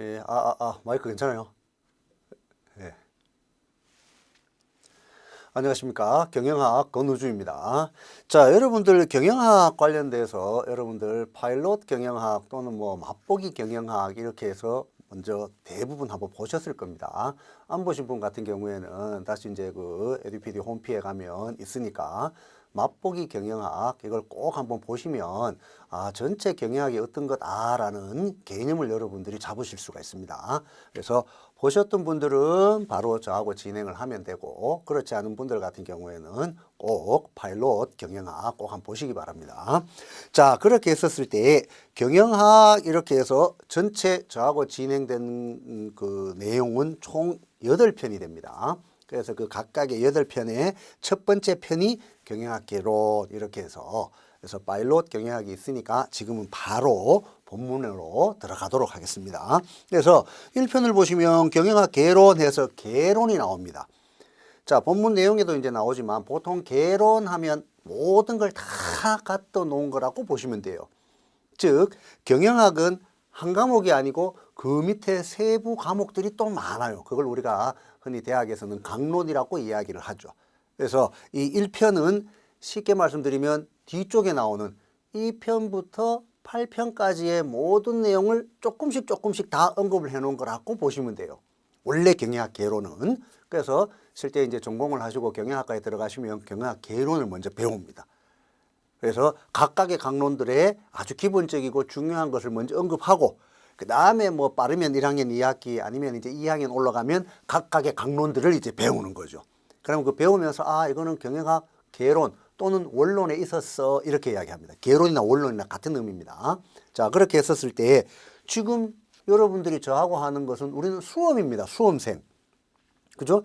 예, 마이크 괜찮아요? 예. 안녕하십니까. 경영학 권우주입니다. 자, 여러분들 경영학 관련돼서 여러분들 파일럿 경영학 또는 뭐 맛보기 경영학 이렇게 해서 먼저 대부분 한번 보셨을 겁니다. 안 보신 분 같은 경우에는 다시 이제 그 에듀피디 홈피에 가면 있으니까 맛보기 경영학 이걸 꼭 한번 보시면 전체 경영학이 어떤 거다라는 개념을 여러분들이 잡으실 수가 있습니다. 그래서 보셨던 분들은 바로 저하고 진행을 하면 되고, 그렇지 않은 분들 같은 경우에는 꼭 파일럿 경영학 꼭 한번 보시기 바랍니다. 자, 그렇게 했었을 때 경영학 이렇게 해서 전체 저하고 진행된 그 내용은 총 8편이 됩니다. 그래서 그 각각의 8편의 첫 번째 편이 경영학 개론 이렇게 해서 그래서 파일럿 경영학이 있으니까 지금은 바로 본문으로 들어가도록 하겠습니다. 그래서 1편을 보시면 경영학 개론해서 개론이 나옵니다. 자, 본문 내용에도 이제 나오지만 보통 개론하면 모든 걸 다 갖다 놓은 거라고 보시면 돼요. 즉, 경영학은 한 과목이 아니고 그 밑에 세부 과목들이 또 많아요. 그걸 우리가 흔히 대학에서는 강론이라고 이야기를 하죠. 그래서 이 1편은 쉽게 말씀드리면 뒤쪽에 나오는 2편부터 8편까지의 모든 내용을 조금씩 다 언급을 해 놓은 거라고 보시면 돼요. 원래 경영학 개론은. 그래서 실제 이제 전공을 하시고 경영학과에 들어가시면 경영학 개론을 먼저 배웁니다. 그래서 각각의 강론들의 아주 기본적이고 중요한 것을 먼저 언급하고, 그 다음에 뭐 빠르면 1학년 2학기 아니면 이제 2학년 올라가면 각각의 강론들을 이제 배우는 거죠. 그러면 그 배우면서 이거는 경영학 개론 또는 원론에 있었어 이렇게 이야기합니다. 개론이나 원론이나 같은 의미입니다. 자, 그렇게 했었을 때 지금 여러분들이 저하고 하는 것은 우리는 수험입니다. 수험생. 그죠?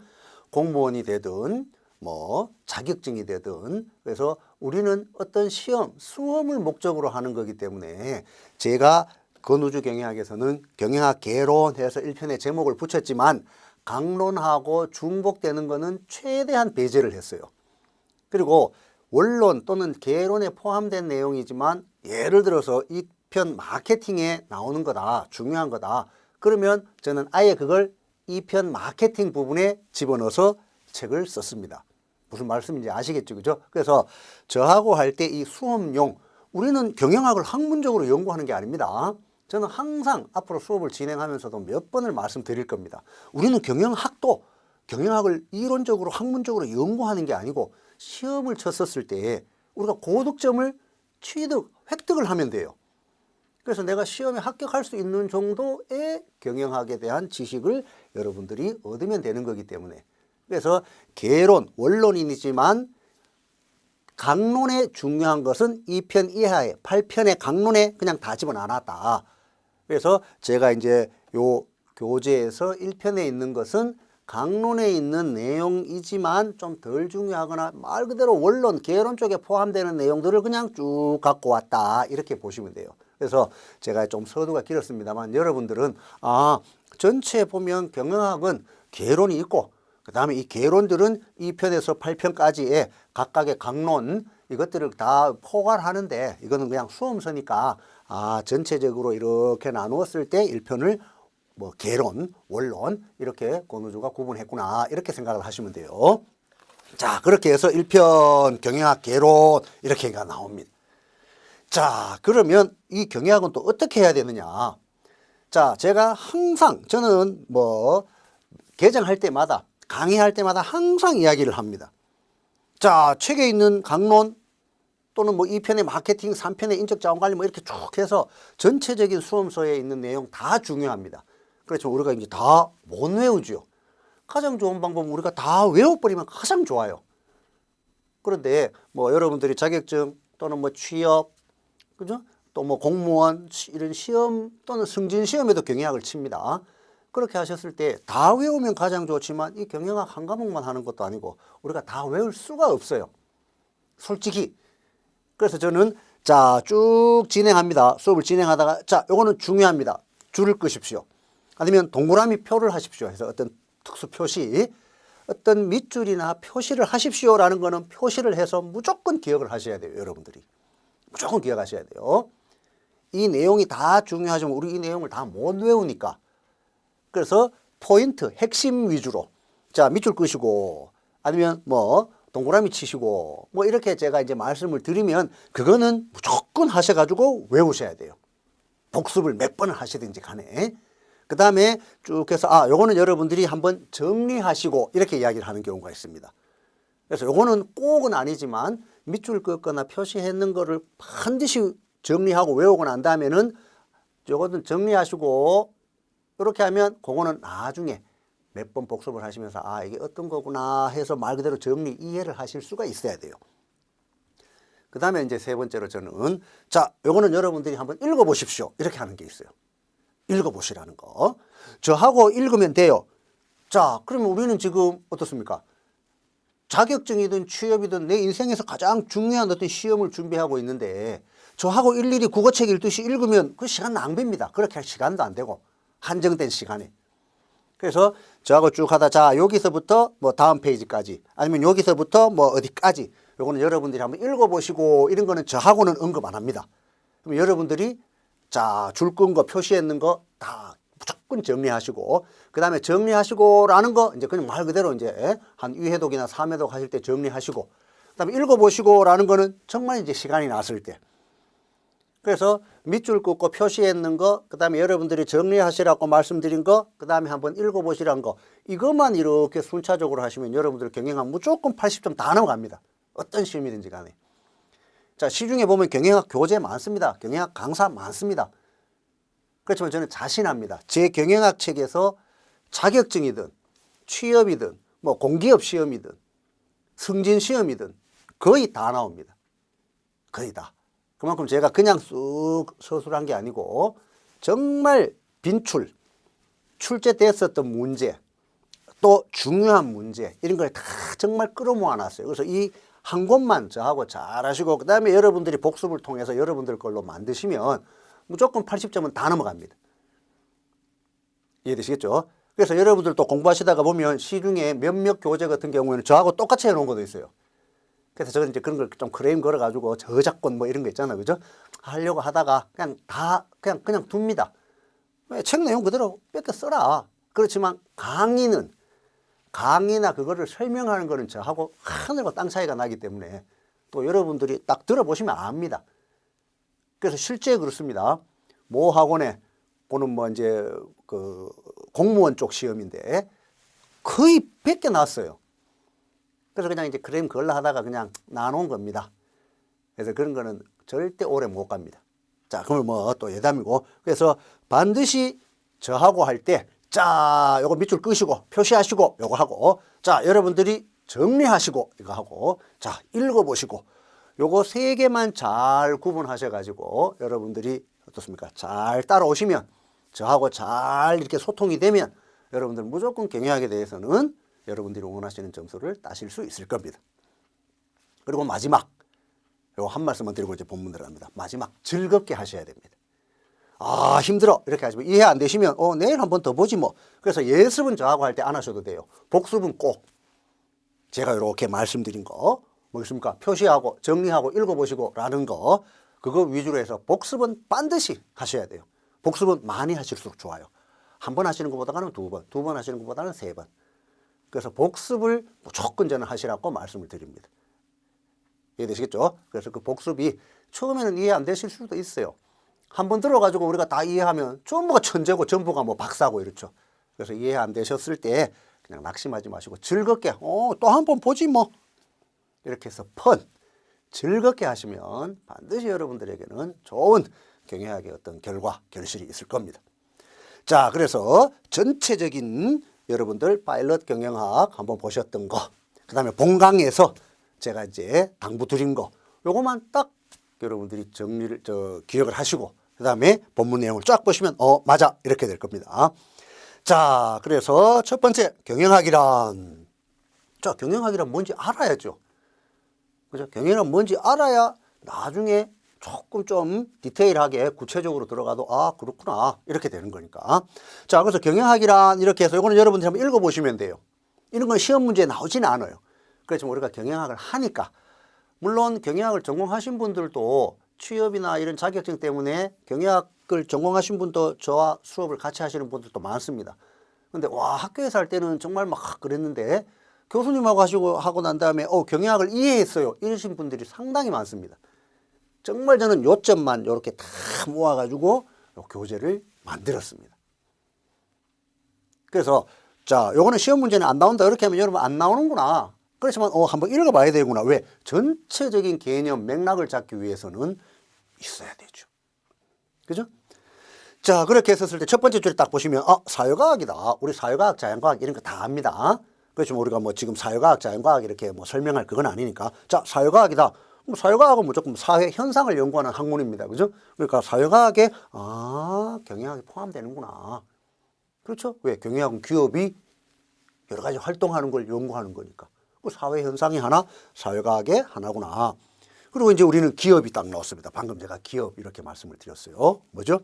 공무원이 되든 뭐 자격증이 되든, 그래서 우리는 어떤 시험, 수험을 목적으로 하는 거기 때문에 제가 권우주 경영학에서는 경영학 개론해서 1편에 제목을 붙였지만 강론하고 중복되는 거는 최대한 배제를 했어요. 그리고 원론 또는 개론에 포함된 내용이지만 예를 들어서 이 편 마케팅에 나오는 거다, 중요한 거다, 그러면 저는 아예 그걸 이 편 마케팅 부분에 집어넣어서 책을 썼습니다. 무슨 말씀인지 아시겠죠, 그죠? 그래서 저하고 할 때 이 수업용, 우리는 경영학을 학문적으로 연구하는 게 아닙니다. 저는 항상 앞으로 수업을 진행하면서도 몇 번을 말씀드릴 겁니다. 우리는 경영학을 이론적으로 학문적으로 연구하는 게 아니고 시험을 쳤었을 때 우리가 고득점을 획득을 하면 돼요. 그래서 내가 시험에 합격할 수 있는 정도의 경영학에 대한 지식을 여러분들이 얻으면 되는 거기 때문에, 그래서 개론, 원론이지만 강론에 중요한 것은 2편 이하에 8편의 강론에 그냥 다 집어넣었다. 그래서 제가 이제 요 교재에서 1편에 있는 것은 강론에 있는 내용이지만 좀 덜 중요하거나 말 그대로 원론, 개론 쪽에 포함되는 내용들을 그냥 쭉 갖고 왔다 이렇게 보시면 돼요. 그래서 제가 좀 서두가 길었습니다만 여러분들은 전체에 보면 경영학은 개론이 있고, 그 다음에 이 개론들은 2편에서 8편까지의 각각의 강론 이것들을 다 포괄하는데, 이거는 그냥 수험서니까 전체적으로 이렇게 나누었을 때 1편을 뭐 개론, 원론 이렇게 권우주가 구분했구나 이렇게 생각을 하시면 돼요. 자, 그렇게 해서 1편 경영학 개론 이렇게가 나옵니다. 자, 그러면 이 경영학은 또 어떻게 해야 되느냐. 자, 제가 항상 저는 뭐 개정할 때마다 강의할 때마다 항상 이야기를 합니다. 자, 책에 있는 강론 또는 뭐 2편의 마케팅, 3편의 인적자원관리 뭐 이렇게 쭉 해서 전체적인 수험서에 있는 내용 다 중요합니다. 그렇죠. 우리가 이제 다 못 외우죠. 가장 좋은 방법은 우리가 다 외워버리면 가장 좋아요. 그런데 뭐 여러분들이 자격증 또는 뭐 취업, 그죠? 또 뭐 공무원 이런 시험 또는 승진 시험에도 경영학을 칩니다. 그렇게 하셨을 때 다 외우면 가장 좋지만 이 경영학 한 과목만 하는 것도 아니고 우리가 다 외울 수가 없어요. 솔직히. 그래서 저는 자, 쭉 진행합니다. 수업을 진행하다가 자, 요거는 중요합니다. 줄을 끄십시오. 아니면 동그라미 표를 하십시오. 해서 어떤 특수 표시, 어떤 밑줄이나 표시를 하십시오라는 거는 표시를 해서 무조건 기억을 하셔야 돼요. 여러분들이. 무조건 기억하셔야 돼요. 이 내용이 다 중요하지만 우리 이 내용을 다 못 외우니까 그래서 포인트, 핵심 위주로. 자, 밑줄 끄시고 아니면 뭐 동그라미 치시고 뭐 이렇게 제가 이제 말씀을 드리면 그거는 무조건 하셔가지고 외우셔야 돼요. 복습을 몇 번을 하시든지 간에. 그 다음에 쭉 해서 요거는 여러분들이 한번 정리하시고 이렇게 이야기를 하는 경우가 있습니다. 그래서 요거는 꼭은 아니지만 밑줄 긋거나 표시했는 거를 반드시 정리하고 외우고 난 다음에는 요거는 정리하시고 이렇게 하면 그거는 나중에 몇 번 복습을 하시면서 이게 어떤 거구나 해서 말 그대로 정리 이해를 하실 수가 있어야 돼요. 그 다음에 이제 세 번째로 저는 자, 요거는 여러분들이 한번 읽어보십시오. 이렇게 하는 게 있어요. 읽어보시라는 거. 저하고 읽으면 돼요. 자, 그러면 우리는 지금 어떻습니까? 자격증이든 취업이든 내 인생에서 가장 중요한 어떤 시험을 준비하고 있는데 저하고 일일이 국어책 읽듯이 읽으면 그 시간 낭비입니다. 그렇게 할 시간도 안 되고 한정된 시간에. 그래서 저하고 쭉 하다 자 여기서부터 뭐 다음 페이지까지 아니면 여기서부터 뭐 어디까지 요거는 여러분들이 한번 읽어보시고 이런 거는 저하고는 언급 안 합니다. 그럼 여러분들이 자 줄 끈 거 표시했는 거 다 무조건 정리하시고 그 다음에 정리하시고라는 거 이제 그냥 말 그대로 이제 한 2회독이나 3회독 하실 때 정리하시고 그 다음에 읽어보시고라는 거는 정말 이제 시간이 났을 때 그래서 밑줄 긋고 표시했는 거, 그 다음에 여러분들이 정리하시라고 말씀드린 거, 그 다음에 한번 읽어보시라는 거 이것만 이렇게 순차적으로 하시면 여러분들 경영학 무조건 80점 다 넘어갑니다. 어떤 시험이든지 간에. 자, 시중에 보면 경영학 교재 많습니다. 경영학 강사 많습니다. 그렇지만 저는 자신합니다. 제 경영학 책에서 자격증이든 취업이든 뭐 공기업 시험이든 승진 시험이든 거의 다 나옵니다. 거의 다. 그만큼 제가 그냥 쑥 서술한 게 아니고 정말 빈출, 출제됐었던 문제, 또 중요한 문제 이런 걸 다 정말 끌어모아 놨어요. 그래서 이 한 곳만 저하고 잘 하시고 그 다음에 여러분들이 복습을 통해서 여러분들 걸로 만드시면 무조건 80점은 다 넘어갑니다. 이해되시겠죠? 그래서 여러분들 또 공부하시다가 보면 시중에 몇몇 교재 같은 경우에는 저하고 똑같이 해놓은 것도 있어요. 그래서 저는 이제 그런 걸 좀 크레임 걸어가지고 저작권 뭐 이런 거 있잖아요. 그죠? 하려고 하다가 그냥 다 그냥 둡니다. 왜 책 내용 그대로 뺏겨 써라. 그렇지만 강의나 그거를 설명하는 거는 저하고 하늘과 땅 차이가 나기 때문에 또 여러분들이 딱 들어보시면 압니다. 그래서 실제 그렇습니다. 모 학원에 보는 뭐 이제 그 공무원 쪽 시험인데 거의 100개 나왔어요. 그래서 그냥 이제 크레임 걸라 하다가 그냥 나눈 겁니다. 그래서 그런 거는 절대 오래 못 갑니다. 자, 그러면 뭐 또 예담이고. 그래서 반드시 저하고 할 때, 자, 요거 밑줄 끄시고, 표시하시고, 요거 하고, 자, 여러분들이 정리하시고, 이거 하고, 자, 읽어보시고, 요거 세 개만 잘 구분하셔가지고, 여러분들이 어떻습니까? 잘 따라오시면, 저하고 잘 이렇게 소통이 되면, 여러분들 무조건 경영학에 대해서는 여러분들이 원하시는 점수를 따실 수 있을 겁니다. 그리고 마지막 요 한 말씀만 드리고 이제 본문 들어갑니다. 마지막 즐겁게 하셔야 됩니다. 힘들어 이렇게 하시면 이해 안 되시면 내일 한번 더 보지 뭐. 그래서 예습은 저하고 할 때 안 하셔도 돼요. 복습은 꼭 제가 이렇게 말씀드린 거 뭐겠습니까? 표시하고 정리하고 읽어보시고 라는 거 그거 위주로 해서 복습은 반드시 하셔야 돼요. 복습은 많이 하실수록 좋아요. 한 번 하시는 것보다는 두 번 하시는 것보다는 세 번. 그래서 복습을 무조건 저는 하시라고 말씀을 드립니다. 이해되시겠죠? 그래서 그 복습이 처음에는 이해 안 되실 수도 있어요. 한번 들어가지고 우리가 다 이해하면 전부가 천재고 전부가 뭐 박사고 이렇죠. 그래서 이해 안 되셨을 때 그냥 낙심하지 마시고 즐겁게 또 한 번 보지 뭐 이렇게 해서 즐겁게 하시면 반드시 여러분들에게는 좋은 경영학의 어떤 결과, 결실이 있을 겁니다. 자, 그래서 전체적인 여러분들 파일럿 경영학 한번 보셨던 거, 그 다음에 본강에서 제가 이제 당부 드린 거, 요거만 딱 여러분들이 기억을 하시고, 그 다음에 본문 내용을 쫙 보시면, 맞아. 이렇게 될 겁니다. 자, 그래서 첫 번째, 경영학이란 뭔지 알아야죠. 그죠? 경영학은 뭔지 알아야 나중에 조금 좀 디테일하게 구체적으로 들어가도 그렇구나 이렇게 되는 거니까. 자, 그래서 경영학이란 이렇게 해서 이거는 여러분들이 한번 읽어보시면 돼요. 이런 건 시험 문제에 나오지는 않아요. 그렇지만 우리가 경영학을 하니까 물론 경영학을 전공하신 분들도 취업이나 이런 자격증 때문에 경영학을 전공하신 분도 저와 수업을 같이 하시는 분들도 많습니다. 근데 와, 학교에서 할 때는 정말 막 그랬는데 교수님하고 하고 난 다음에 경영학을 이해했어요. 이러신 분들이 상당히 많습니다. 정말 저는 요점만 이렇게 다 모아가지고 교재를 만들었습니다. 그래서 자, 요거는 시험 문제는 안 나온다. 이렇게 하면 여러분 안 나오는구나. 그렇지만 한번 읽어봐야 되구나. 왜? 전체적인 개념, 맥락을 잡기 위해서는 있어야 되죠. 그죠? 자, 그렇게 했었을 때 첫 번째 줄에 딱 보시면 사회과학이다. 우리 사회과학, 자연과학 이런 거 다 압니다. 그렇지만 우리가 뭐 지금 사회과학, 자연과학 이렇게 뭐 설명할 그건 아니니까. 자, 사회과학이다. 사회과학은 무조건 사회 현상을 연구하는 학문입니다. 그죠? 그러니까 사회과학에 경영학이 포함되는구나. 그렇죠? 왜? 경영학은 기업이 여러 가지 활동하는 걸 연구하는 거니까. 그 사회 현상이 하나, 사회과학의 하나구나. 그리고 이제 우리는 기업이 딱 나왔습니다. 방금 제가 기업 이렇게 말씀을 드렸어요. 뭐죠?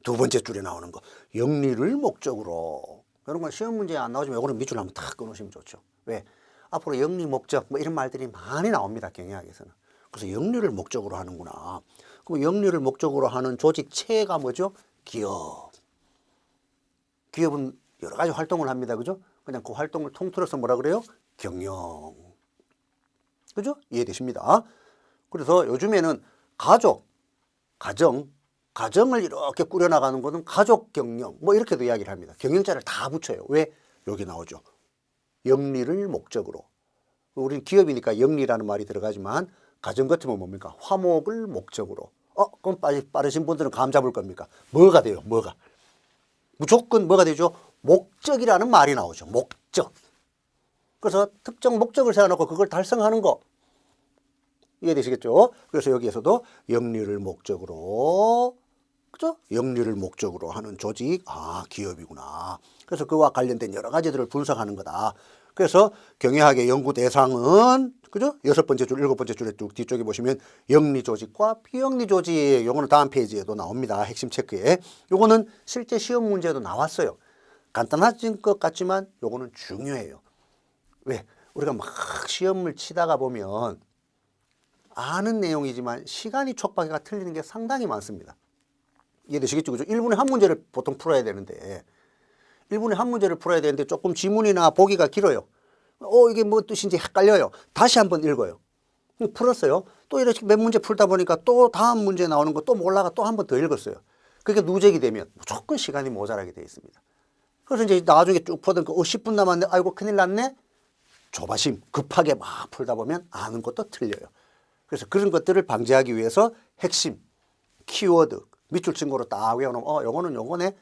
두 번째 줄에 나오는 거. 영리를 목적으로. 이런 건 시험 문제에 안 나오지만 이거는 밑줄 한번 탁 끊으시면 좋죠. 왜? 앞으로 영리 목적 뭐 이런 말들이 많이 나옵니다. 경영학에서는. 그래서 영리를 목적으로 하는구나. 그럼 영리를 목적으로 하는 조직체가 뭐죠? 기업. 기업은 여러 가지 활동을 합니다. 그죠? 그냥 그 활동을 통틀어서 뭐라 그래요? 경영. 그죠? 이해되십니다. 그래서 요즘에는 가정을 이렇게 꾸려나가는 것은 가족 경영, 뭐 이렇게도 이야기를 합니다. 경영자를 다 붙여요. 왜? 여기 나오죠. 영리를 목적으로. 우리는 기업이니까 영리라는 말이 들어가지만 가정 같으면 뭡니까? 화목을 목적으로. 그럼 빠르신 분들은 감 잡을 겁니까? 뭐가 돼요? 뭐가? 무조건 뭐가 되죠? 목적이라는 말이 나오죠. 목적. 그래서 특정 목적을 세워놓고 그걸 달성하는 거. 이해되시겠죠? 그래서 여기에서도 영리를 목적으로, 그죠? 영리를 목적으로 하는 조직, 기업이구나. 그래서 그와 관련된 여러 가지들을 분석하는 거다. 그래서 경영학의 연구 대상은, 그죠? 6번째 줄, 7번째 줄에 쭉 뒤쪽에 보시면 영리 조직과 비영리 조직, 요거는 다음 페이지에도 나옵니다. 핵심 체크에. 요거는 실제 시험 문제도 나왔어요. 간단하진 것 같지만 요거는 중요해요. 왜? 우리가 막 시험을 치다가 보면 아는 내용이지만 시간이 촉박해가 틀리는 게 상당히 많습니다. 이해되시겠죠? 그죠? 1분에 한 문제를 보통 풀어야 되는데 1분에 한 문제를 풀어야 되는데 조금 지문이나 보기가 길어요. 이게 뭐 뜻인지 헷갈려요. 다시 한번 읽어요. 풀었어요. 또 이렇게 몇 문제 풀다 보니까 또 다음 문제 나오는 거 또 몰라가 또 한 번 더 읽었어요. 그게 누적이 되면 무조건 시간이 모자라게 되어 있습니다. 그래서 이제 나중에 쭉 풀던 10분 남았네. 아이고 큰일 났네. 조바심 급하게 막 풀다 보면 아는 것도 틀려요. 그래서 그런 것들을 방지하기 위해서 핵심 키워드 밑줄 친구로 딱 외워놓으면 요거네.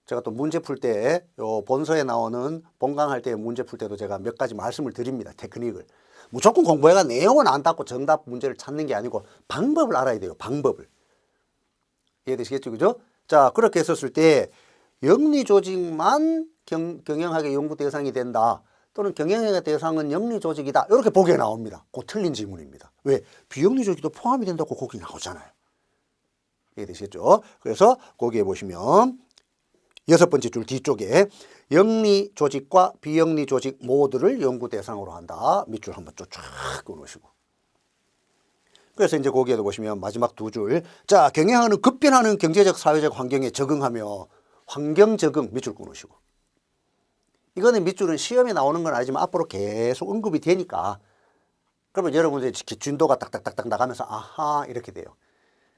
제가 또 문제 풀 때 요 본서에 나오는 본강할 때 문제 풀 때도 제가 몇 가지 말씀을 드립니다. 테크닉을. 무조건 공부해가 내용은 안 닫고 정답 문제를 찾는 게 아니고 방법을 알아야 돼요. 방법을. 이해되시겠죠? 그죠? 자, 그렇게 했었을 때 영리 조직만 경영학의 연구 대상이 된다. 또는 경영학의 대상은 영리 조직이다. 이렇게 보기에 나옵니다. 그 틀린 질문입니다. 왜? 비영리 조직도 포함이 된다고 거기 나오잖아요. 이해되시겠죠? 그래서 거기에 보시면 6번째 줄 뒤쪽에 영리 조직과 비영리 조직 모두를 연구 대상으로 한다. 밑줄 한번 쫙 끊으시고. 그래서 이제 거기에도 보시면 마지막 두 줄. 자, 경영학은 급변하는 경제적 사회적 환경에 적응하며 환경 적응 밑줄 끊으시고. 이거는 밑줄은 시험에 나오는 건 아니지만 앞으로 계속 언급이 되니까 그러면 여러분들의 진도가 딱딱딱딱 나가면서 아하 이렇게 돼요.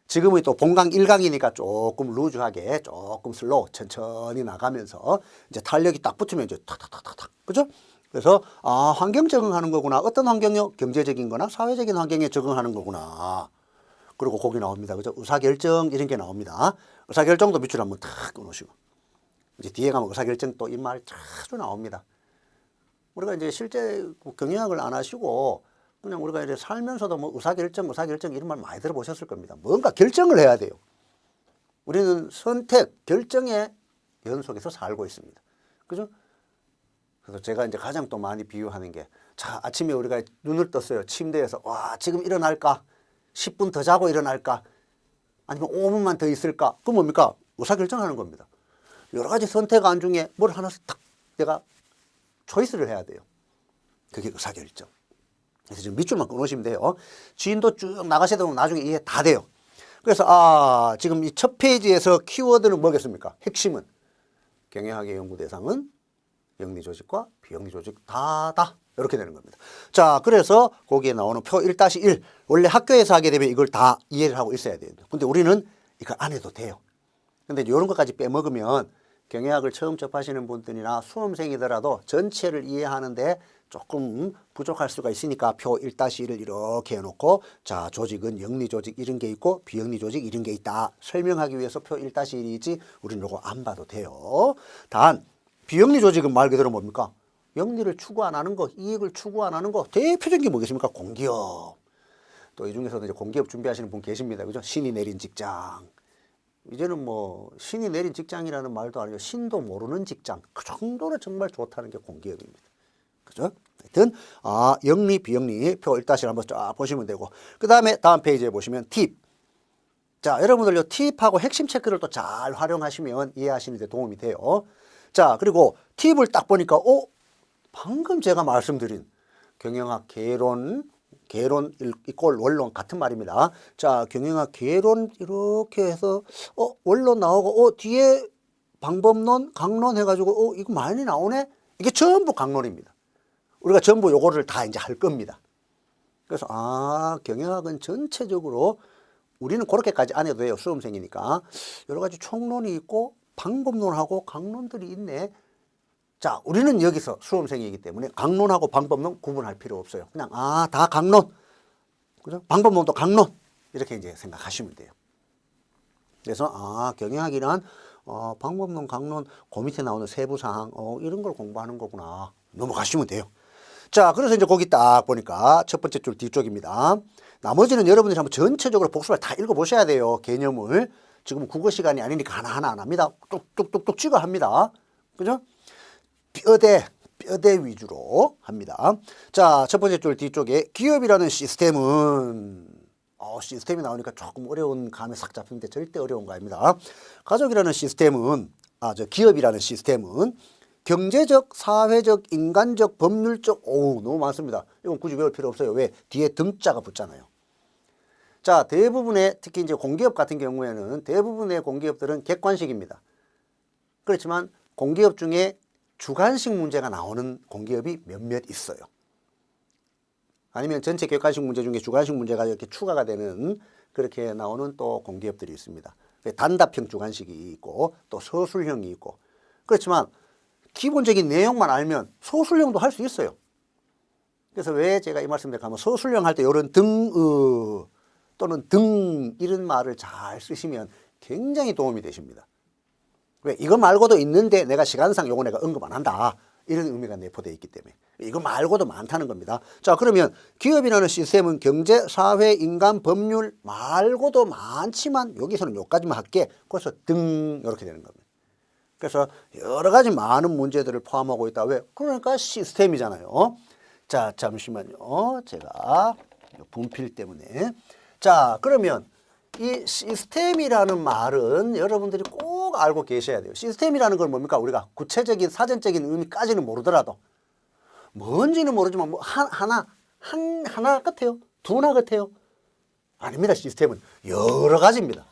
지금은 또 본강 1강이니까 조금 루즈하게 조금 슬로우 천천히 나가면서 이제 탄력이 딱 붙으면 이제 탁탁탁탁탁 그죠? 그래서 환경 적응하는 거구나. 어떤 환경요? 경제적인 거나 사회적인 환경에 적응하는 거구나. 그리고 거기 나옵니다. 그죠? 의사결정 이런 게 나옵니다. 의사결정도 밑줄 한번 탁 끊으시고. 이제 뒤에 가면 의사결정 또 이 말 자주 나옵니다. 우리가 이제 실제 경영학을 안 하시고 그냥 우리가 이제 살면서도 뭐 의사결정 이런 말 많이 들어보셨을 겁니다. 뭔가 결정을 해야 돼요. 우리는 선택, 결정의 연속에서 살고 있습니다. 그죠? 그래서 제가 이제 가장 또 많이 비유하는 게, 자, 아침에 우리가 눈을 떴어요. 침대에서. 와, 지금 일어날까? 10분 더 자고 일어날까? 아니면 5분만 더 있을까? 그건 뭡니까? 의사결정하는 겁니다. 여러 가지 선택안 중에 뭘 하나씩 딱 내가 초이스를 해야 돼요. 그게 의사결정. 그래서 지금 밑줄만 끊으시면 돼요. 지인도 쭉 나가시다 보면 나중에 이해 다 돼요. 그래서 지금 이 첫 페이지에서 키워드는 뭐겠습니까? 핵심은 경영학의 연구 대상은 영리 조직과 비영리 조직 다다. 이렇게 되는 겁니다. 자, 그래서 거기에 나오는 표 1-1 원래 학교에서 하게 되면 이걸 다 이해를 하고 있어야 돼요. 근데 우리는 이걸 안 해도 돼요. 근데 이런 것까지 빼먹으면 경영학을 처음 접하시는 분들이나 수험생이더라도 전체를 이해하는데 조금 부족할 수가 있으니까 표 1-1을 이렇게 해놓고 자, 조직은 영리 조직 이런 게 있고 비영리 조직 이런 게 있다. 설명하기 위해서 표 1-1이지 우리는 이거 안 봐도 돼요. 단 비영리 조직은 말 그대로 뭡니까? 영리를 추구 안 하는 거, 이익을 추구 안 하는 거 대표적인 게 뭐겠습니까? 공기업. 또 이 중에서도 이제 공기업 준비하시는 분 계십니다. 그죠? 신이 내린 직장. 이제는 뭐 신이 내린 직장이라는 말도 아니고 신도 모르는 직장. 그 정도로 정말 좋다는 게 공기업입니다. 그죠? 하여튼 영리, 비영리 표 1-1 한번 쫙 보시면 되고 그 다음에 다음 페이지에 보시면 팁. 자, 여러분들 요 팁하고 핵심 체크를 또 잘 활용하시면 이해하시는 데 도움이 돼요. 자, 그리고 팁을 딱 보니까 방금 제가 말씀드린 경영학 개론 이꼴 원론 같은 말입니다. 자, 경영학 개론 이렇게 해서 원론 나오고 뒤에 방법론, 강론 해가지고 이거 많이 나오네? 이게 전부 강론입니다. 우리가 전부 요거를 다 이제 할 겁니다. 그래서 경영학은 전체적으로 우리는 그렇게까지 안 해도 돼요. 수험생이니까. 여러 가지 총론이 있고 방법론하고 강론들이 있네. 자, 우리는 여기서 수험생이기 때문에 강론하고 방법론 구분할 필요 없어요. 그냥 다 강론, 그죠? 방법론도 강론 이렇게 이제 생각하시면 돼요. 그래서 경영학이란 방법론, 강론, 그 밑에 나오는 세부 사항 이런 걸 공부하는 거구나 넘어가시면 돼요. 자, 그래서 이제 거기 딱 보니까 첫 번째 줄 뒤쪽입니다. 나머지는 여러분들이 한번 전체적으로 복습을 다 읽어보셔야 돼요. 개념을. 지금 국어 시간이 아니니까 하나하나 안 합니다. 뚝뚝뚝뚝 찍어 합니다. 그죠? 뼈대 위주로 합니다. 자, 첫 번째 줄 뒤쪽에 기업이라는 시스템은 시스템이 나오니까 조금 어려운 감이 싹 잡히는데 절대 어려운 거 아닙니다. 가족이라는 시스템은 기업이라는 시스템은 경제적, 사회적, 인간적, 법률적 너무 많습니다. 이건 굳이 외울 필요 없어요. 왜? 뒤에 등자가 붙잖아요. 자, 대부분의 특히 이제 공기업 같은 경우에는 대부분의 공기업들은 객관식입니다. 그렇지만 공기업 중에 주관식 문제가 나오는 공기업이 몇몇 있어요. 아니면 전체 객관식 문제 중에 주관식 문제가 이렇게 추가가 되는 그렇게 나오는 또 공기업들이 있습니다. 단답형 주관식이 있고 또 서술형이 있고 그렇지만 기본적인 내용만 알면 소술형도 할 수 있어요. 그래서 왜 제가 이 말씀을 드리면 서술형 할 때 이런 또는 등 이런 말을 잘 쓰시면 굉장히 도움이 되십니다. 왜? 이거 말고도 있는데 내가 시간상 요거 내가 언급 안 한다. 이런 의미가 내포되어 있기 때문에. 이거 말고도 많다는 겁니다. 자, 그러면 기업이라는 시스템은 경제, 사회, 인간, 법률 말고도 많지만 여기서는 요까지만 할게. 그래서 등 이렇게 되는 겁니다. 그래서 여러 가지 많은 문제들을 포함하고 있다. 왜? 그러니까 시스템이잖아요. 자, 잠시만요. 제가 분필 때문에. 자, 그러면 이 시스템이라는 말은 여러분들이 꼭 알고 계셔야 돼요. 시스템이라는 건 뭡니까? 우리가 구체적인 사전적인 의미까지는 모르더라도 뭔지는 모르지만 뭐 하나 같아요? 두나 같아요? 아닙니다. 시스템은 여러 가지입니다.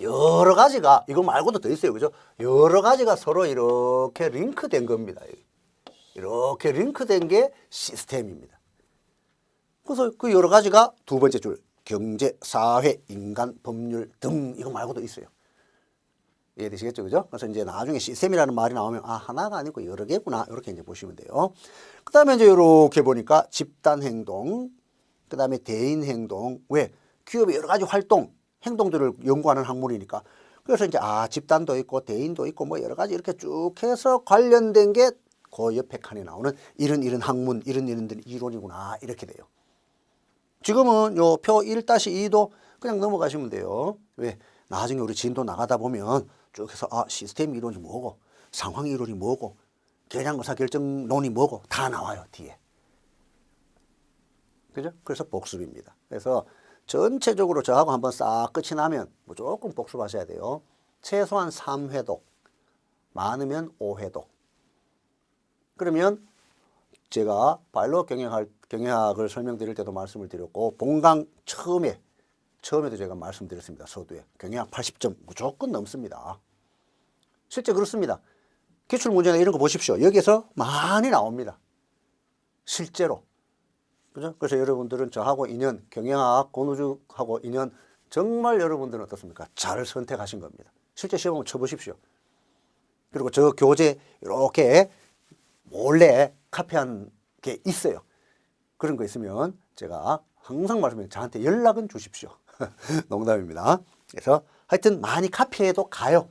여러 가지가 이거 말고도 더 있어요. 그죠? 여러 가지가 서로 이렇게 링크된 겁니다. 이렇게 링크된 게 시스템입니다. 그래서 그 여러 가지가 두 번째 줄 경제, 사회, 인간, 법률 등 이거 말고도 있어요. 이해되시겠죠? 그죠? 그래서 이제 나중에 시스템이라는 말이 나오면 하나가 아니고 여러 개구나 이렇게 이제 보시면 돼요. 그 다음에 이제 이렇게 보니까 집단 행동, 그 다음에 대인 행동. 왜? 기업의 여러 가지 활동, 행동들을 연구하는 학문이니까. 그래서 이제 집단도 있고 대인도 있고 뭐 여러 가지 이렇게 쭉 해서 관련된 게 그 옆에 칸에 나오는 이런 학문, 이런 이론이구나 이렇게 돼요. 지금은 요 표 1-2도 그냥 넘어가시면 돼요. 왜? 나중에 우리 진도 나가다 보면 쭉 해서 시스템 이론이 뭐고 상황 이론이 뭐고 계량 의사결정론이 뭐고 다 나와요. 뒤에. 그죠? 그래서 복습입니다. 그래서 전체적으로 저하고 한번 싹 끝이 나면 무조건 복습하셔야 돼요. 최소한 3회독, 많으면 5회독. 그러면 제가 파일럿 경영학을 설명드릴 때도 말씀을 드렸고 본강 처음에도 제가 말씀드렸습니다. 서두에 경영학 80점 무조건 넘습니다. 실제 그렇습니다. 기출문제나 이런 거 보십시오. 여기에서 많이 나옵니다. 실제로. 그죠? 그래서 여러분들은 저하고 인연, 경영학, 권우주하고 인연 정말 여러분들은 어떻습니까? 잘 선택하신 겁니다. 실제 시험을 쳐보십시오. 그리고 저 교재 이렇게 몰래 카피한 게 있어요. 그런 거 있으면 제가 항상 말씀드려요. 저한테 연락은 주십시오. 농담입니다. 그래서 하여튼 많이 카피해도 가요.